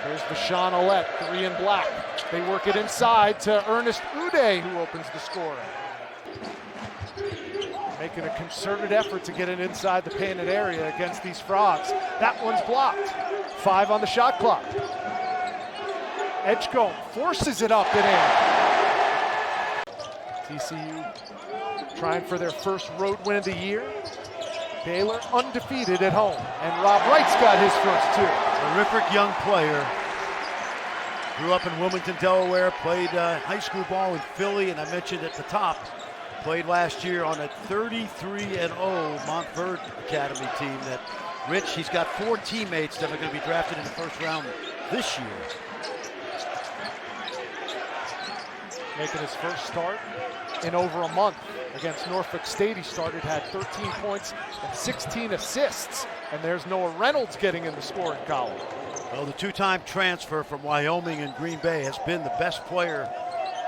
Here's Vashon Ouellette, 3 in black. They work it inside to Ernest Ude, who opens the scoring. Making a concerted effort to get it inside the painted area against these Frogs. That one's blocked. 5 on the shot clock. Edgecombe forces it up and in. TCU trying for their first road win of the year. Baylor undefeated at home, and Rob Wright's got his first 2. Terrific young player. Grew up in Wilmington, Delaware, played high school ball in Philly, and I mentioned at the top, played last year on a 33-0 Montverde Academy team that Rich, he's got 4 teammates that are going to be drafted in the first round this year. Making his first start in over a month against Norfolk State. He had 13 points and 16 assists. And there's Noah Reynolds getting in the scoring column. Well, the 2-time transfer from Wyoming and Green Bay has been the best player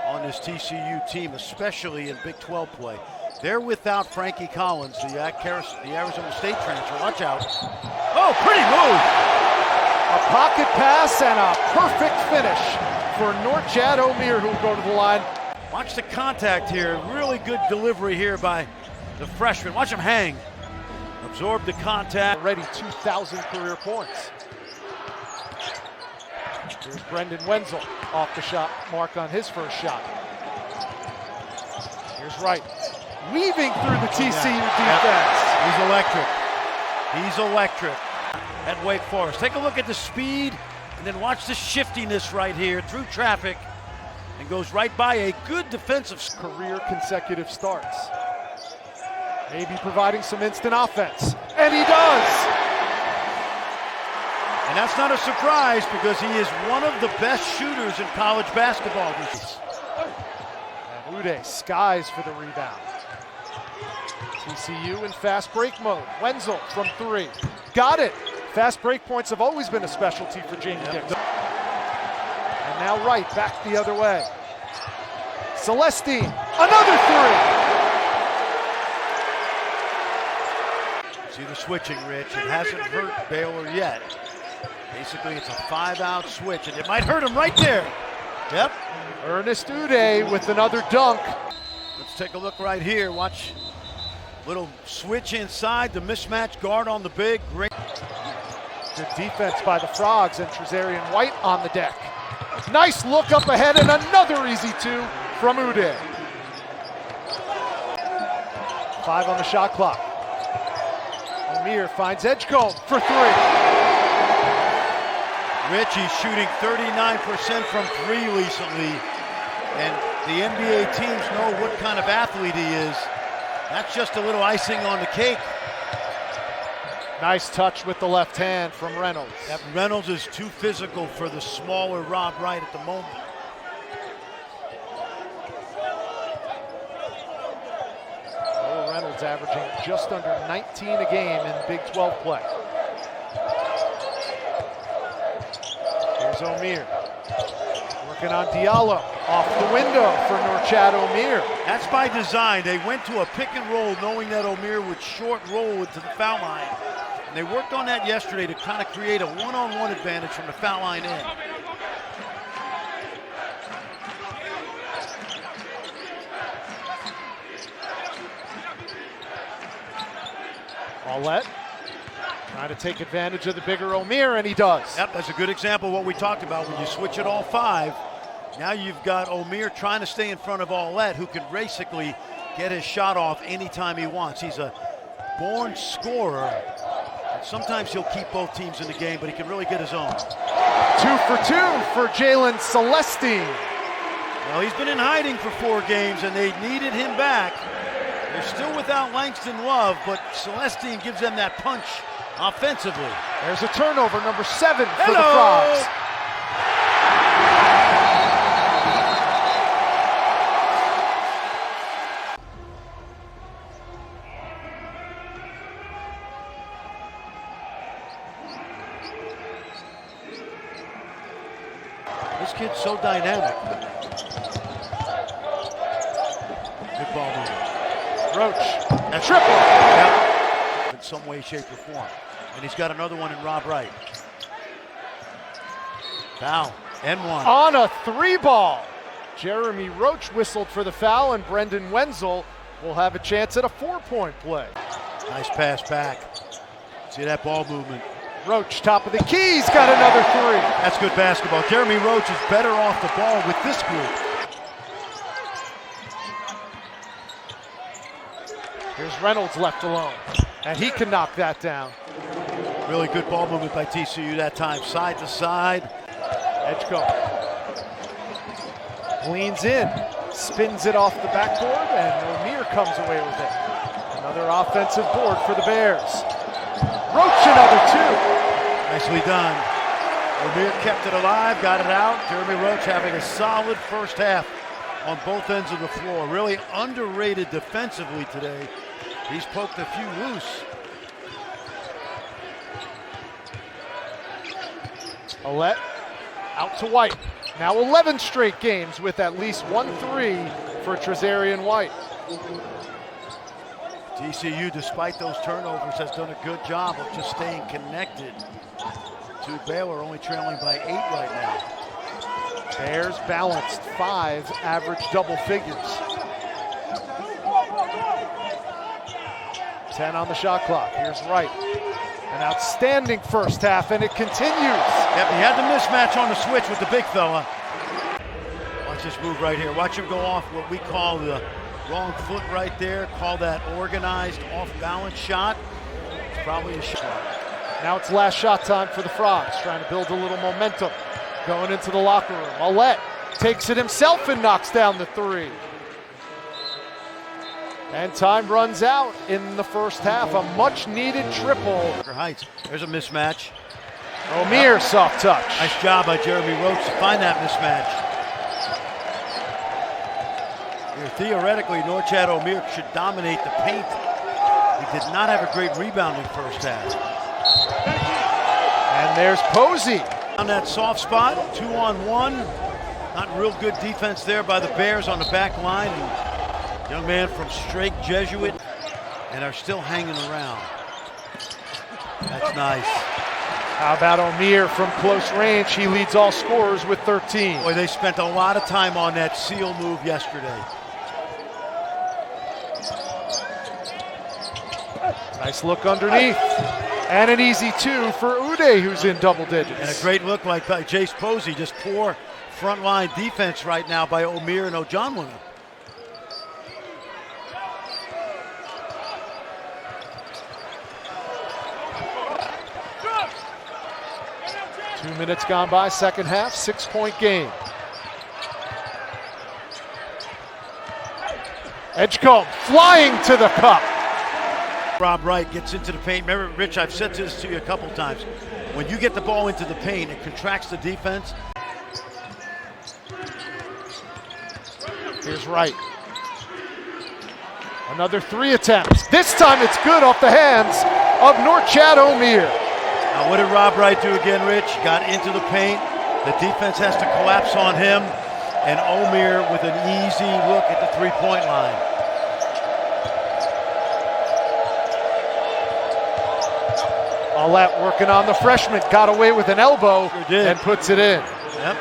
on this TCU team, especially in Big 12 play. They're without Frankie Collins, the Arizona State transfer. Watch out. Oh, pretty move. A pocket pass and a perfect finish for Norchad Omier, who will go to the line. Watch the contact here. Really good delivery here by the freshman. Watch him hang. Absorb the contact. Already 2,000 career points. Here's Brendan Wenzel off the shot mark on his first shot. Here's Wright. Weaving through the TCU defense. He's electric. He's electric at Wake Forest. Take a look at the speed and then watch the shiftiness right here through traffic and goes right by a good defensive career consecutive starts. Maybe providing some instant offense. And he does! And that's not a surprise because he is one of the best shooters in college basketball. And Ude skies for the rebound. TCU in fast break mode. Wenzel from 3. Got it! Fast break points have always been a specialty for Jamie Dixon. And now Wright back the other way. Celestine, another 3! See the switching, Rich. It hasn't hurt Baylor yet. Basically, it's a 5-out switch, and it might hurt him right there. Yep. Ernest Ude with another dunk. Let's take a look right here. Watch. Little switch inside, the mismatch guard on the big. Great. Good defense by the Frogs, and Trezarian White on the deck. Nice look up ahead, and another easy 2 from Ude. 5 on the shot clock. Omier finds Edgecombe for 3. Rich, he's shooting 39% from 3 recently, and the NBA teams know what kind of athlete he is. That's just a little icing on the cake. Nice touch with the left hand from Reynolds. Yep, Reynolds is too physical for the smaller Rob Wright at the moment. Noah Reynolds averaging just under 19 a game in Big 12 play. Here's Omier. Working on Diallo. Off the window for Norchad Omier. That's by design. They went to a pick and roll knowing that Omier would short roll into the foul line. And they worked on that yesterday to kind of create a one-on-one advantage from the foul line in. Ouellette trying to take advantage of the bigger Omier, and he does. Yep, that's a good example of what we talked about. When you switch it all 5, now you've got Omier trying to stay in front of Ouellette, who can basically get his shot off anytime he wants. He's a born scorer. And sometimes he'll keep both teams in the game, but he can really get his own. 2 for 2 for Jalen Celestine. Well, he's been in hiding for 4 games, and they needed him back. They're still without Langston Love, but Celestine gives them that punch offensively. There's a turnover, number 7 for the Frogs. This kid's so dynamic. Good ball movement. Roach, a triple. Yep. In some way, shape, or form. And he's got another one in Rob Wright. Foul, and one. On a 3-ball. Jeremy Roach whistled for the foul, and Brendan Wenzel will have a chance at a 4-point play. Nice pass back. See that ball movement. Roach, top of the key, he's got another 3. That's good basketball. Jeremy Roach is better off the ball with this group. Here's Reynolds left alone, and he can knock that down. Really good ball movement by TCU that time, side to side. Edgecombe leans in, spins it off the backboard, and O'Meara comes away with it. Another offensive board for the Bears. Roach, another 2. Nicely done. O'Meara kept it alive, got it out. Jeremy Roach having a solid first half on both ends of the floor. Really underrated defensively today. He's poked a few loose. Ouellette out to White. Now 11 straight games with at least 1 3 for Trezarian White. TCU, despite those turnovers, has done a good job of just staying connected to Baylor, only trailing by 8 right now. Bears balanced 5 average double figures. 10 on the shot clock. Here's Wright. An outstanding first half, and it continues. Yep, he had the mismatch on the switch with the big fella. Watch this move right here. Watch him go off what we call the wrong foot right there. Call that organized off-balance shot. It's probably a shot. Now it's last shot time for the Frogs, trying to build a little momentum going into the locker room. Ouellette takes it himself and knocks down the 3. And time runs out in the first half. A much-needed triple. Heights. There's a mismatch. O'Meara soft touch. Nice job by Jeremy Roach to find that mismatch. Here, theoretically, Norchad O'Meara should dominate the paint. He did not have a great rebounding first half. And there's Posey. On that soft spot, 2-on-1. Not real good defense there by the Bears on the back line. Young man from Strake Jesuit, and are still hanging around. That's nice. How about O'Meara from close range? He leads all scorers with 13. Boy, they spent a lot of time on that seal move yesterday. Nice look underneath. And an easy 2 for Uday, who's in double digits. And a great look by Jace Posey. Just poor front line defense right now by O'Meara and Ojonwuna. 2 minutes gone by, second half, 6-point game. Edgecombe flying to the cup. Rob Wright gets into the paint. Remember, Rich, I've said this to you a couple times. When you get the ball into the paint, it contracts the defense. Here's Wright. Another 3 attempts. This time it's good off the hands of Norchad O'Meara. Now, what did Rob Wright do again, Rich? Got into the paint. The defense has to collapse on him. And O'Meara with an easy look at the three-point line. Ouellette working on the freshman. Got away with an elbow and puts it in. Yep.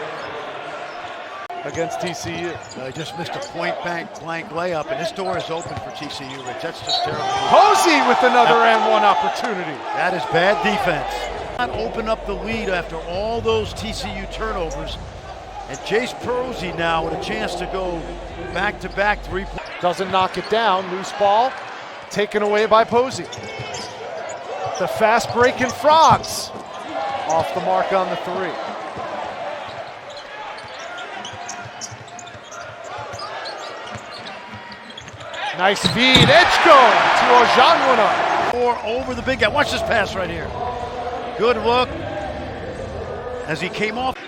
Against TCU. He just missed a point-blank layup, and this door is open for TCU, Rich. That's just terrible. Posey with another and one opportunity. That is bad defense. Not open up the lead after all those TCU turnovers. And Jace Posey now with a chance to go back-to-back three-point. Doesn't knock it down. Loose ball taken away by Posey. The fast-breaking Frogs off the mark on the 3. Nice feed, Edgecombe to Ojonwuna. Or over the big guy. Watch this pass right here. Good look as he came off.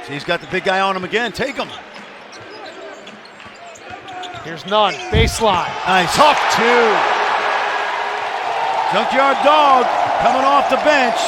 See, he's got the big guy on him again. Take him. Here's Nunn, baseline. Nice. Tough 2. Junkyard Dog coming off the bench.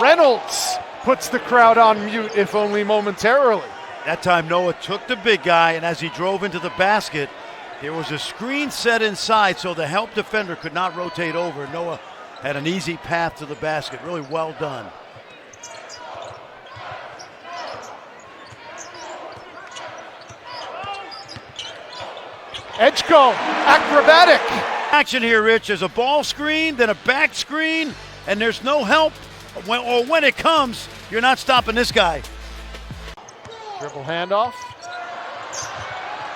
Reynolds puts the crowd on mute, if only momentarily. That time Noah took the big guy, and as he drove into the basket, there was a screen set inside so the help defender could not rotate over. Noah had an easy path to the basket. Really well done. Edgecombe, acrobatic. Action here, Rich. There's a ball screen, then a back screen, and there's no help. When it comes, you're not stopping this guy. Dribble handoff.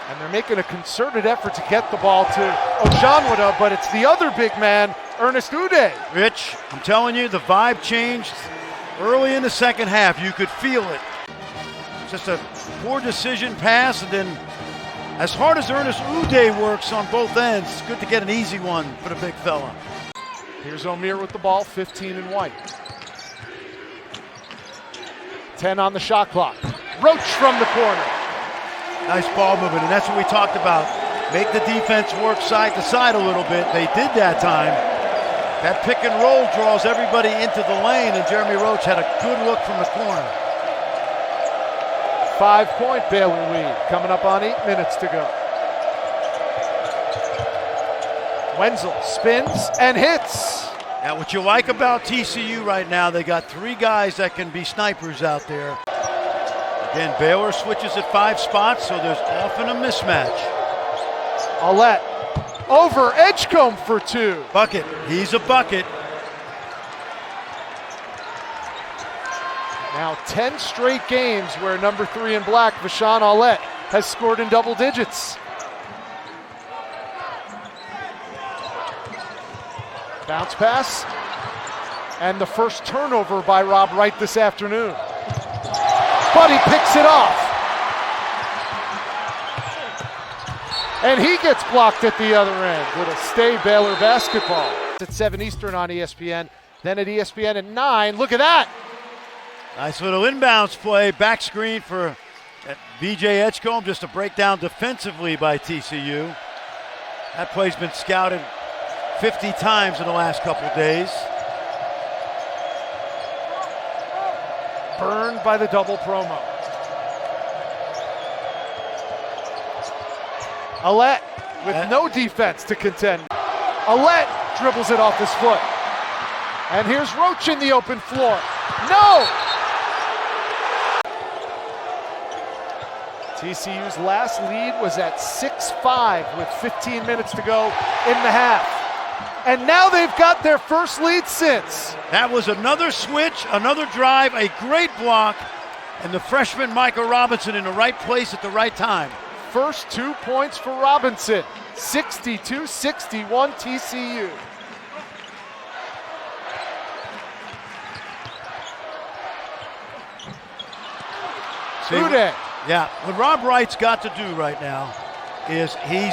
And they're making a concerted effort to get the ball to Ojanwada, but it's the other big man, Ernest Ude. Rich, I'm telling you, the vibe changed early in the second half. You could feel it. Just a poor decision pass, and then as hard as Ernest Ude works on both ends, it's good to get an easy one for the big fella. Here's Omir with the ball, 15 in white. 10 on the shot clock. Roach from the corner. Nice ball movement, and that's what we talked about. Make the defense work side to side a little bit. They did that time. That pick and roll draws everybody into the lane, and Jeremy Roach had a good look from the corner. 5-point Baylor lead, coming up on 8 minutes to go. Wenzel spins and hits. Now, what you like about TCU right now, they got 3 guys that can be snipers out there. Again, Baylor switches at 5 spots, so there's often a mismatch. Alette over Edgecombe for 2. Bucket, he's a bucket. Now 10 straight games where number 3 in black, Vashon Alette, has scored in double digits. Bounce pass, and the first turnover by Rob Wright this afternoon. But he picks it off. And he gets blocked at the other end. It'll stay Baylor basketball. It's at 7 Eastern on ESPN, then at ESPN at 9. Look at that. Nice little inbounds play, back screen for VJ Edgecombe, just a breakdown defensively by TCU. That play's been scouted 50 times in the last couple of days. Burned by the double promo. Alette with no defense to contend. Alette dribbles it off his foot. And here's Roach in the open floor. No! TCU's last lead was at 6-5 with 15 minutes to go in the half. And now they've got their first lead since. That was another switch, another drive, a great block, and the freshman Micah Robinson in the right place at the right time. First 2 points for Robinson, 62-61 TCU. Ude. Yeah, what Rob Wright's got to do right now is he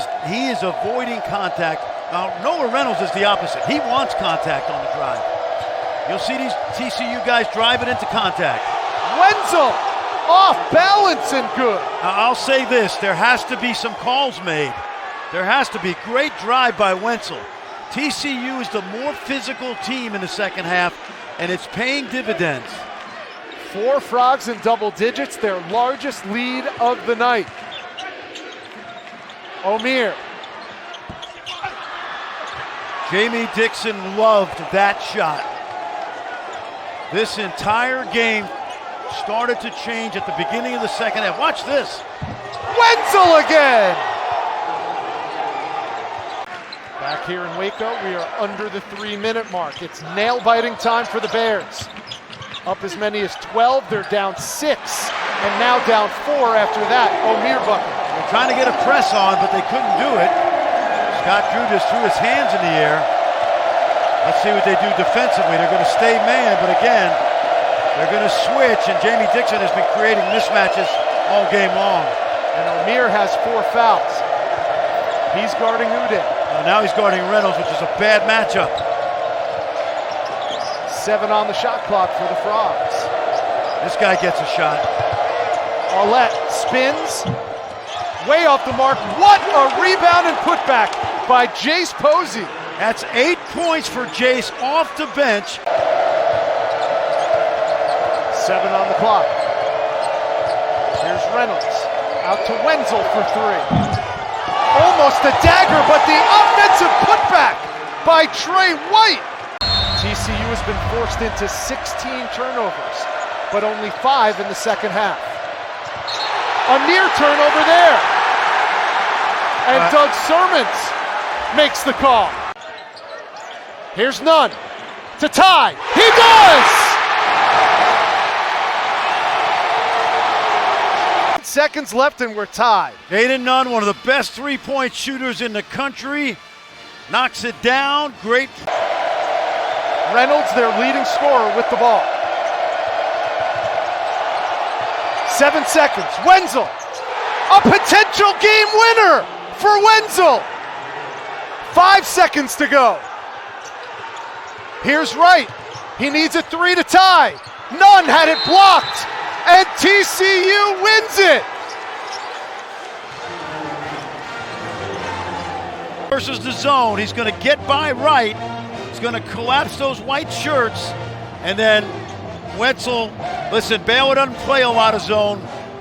is avoiding contact. Now, Noah Reynolds is the opposite. He wants contact on the drive. You'll see these TCU guys driving into contact. Wenzel off balance and good. Now, I'll say this, there has to be some calls made. There has to be. Great drive by Wenzel. TCU is the more physical team in the second half, and it's paying dividends. 4 Frogs in double digits, their largest lead of the night. Omir. Jamie Dixon loved that shot. This entire game started to change at the beginning of the second half. Watch this. Wenzel again! Back here in Waco, we are under the 3-minute mark. It's nail-biting time for the Bears. Up as many as 12, they're down 6, and now down 4 after that. Omir bucket. They're trying to get a press on, but they couldn't do it. Scott Drew just threw his hands in the air. Let's see what they do defensively. They're going to stay man, but again, they're going to switch, and Jamie Dixon has been creating mismatches all game long. And Omir has 4 fouls. He's guarding Ude. Now he's guarding Reynolds, which is a bad matchup. 7 on the shot clock for the Frogs. This guy gets a shot. Alette spins. Way off the mark. What a rebound and putback by Jace Posey. That's 8 points for Jace off the bench. 7 on the clock. Here's Reynolds. Out to Wenzel for 3. Almost a dagger, but the offensive putback by Trey White. TCU has been forced into 16 turnovers, but only 5 in the second half. A near turnover there. And Doug Sermons makes the call. Here's Nunn to tie. He does! Seconds left and we're tied. Aiden Nunn, one of the best three-point shooters in the country, knocks it down. Great. Reynolds, their leading scorer, with the ball. 7 seconds. Wenzel, a potential game winner for Wenzel. 5 seconds to go. Here's Wright. He needs a 3 to tie. Nunn had it blocked, and TCU wins it. Versus the zone. He's going to get by Wright. He's going to collapse those white shirts. And then Wenzel, listen, Baylor doesn't play a lot of zone.